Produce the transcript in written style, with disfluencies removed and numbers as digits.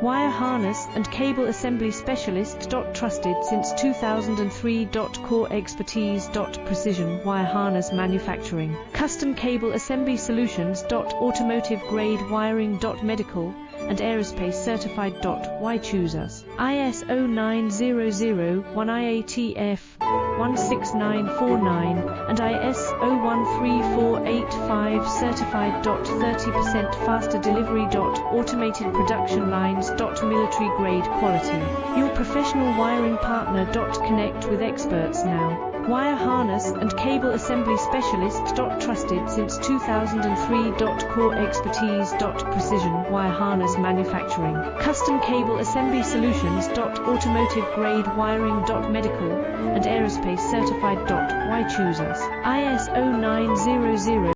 Wire harness and cable assembly specialist. Trusted since 2003. Core expertise. Precision wire harness manufacturing. Custom cable assembly solutions. Automotive grade wiring. Medical and aerospace certified. Why choose us? ISO 9001 IATF 16949 and ISO 13485 certified. 30% faster delivery. Automated production lines. Military grade quality. Your professional wiring partner. Connect with experts now. Wire harness and cable assembly specialist. Trusted since 2003. Core expertise. Precision wire harness manufacturing. Custom cable assembly solutions. Automotive grade wiring. Medical and aerospace certified. Why choose us? ISO 900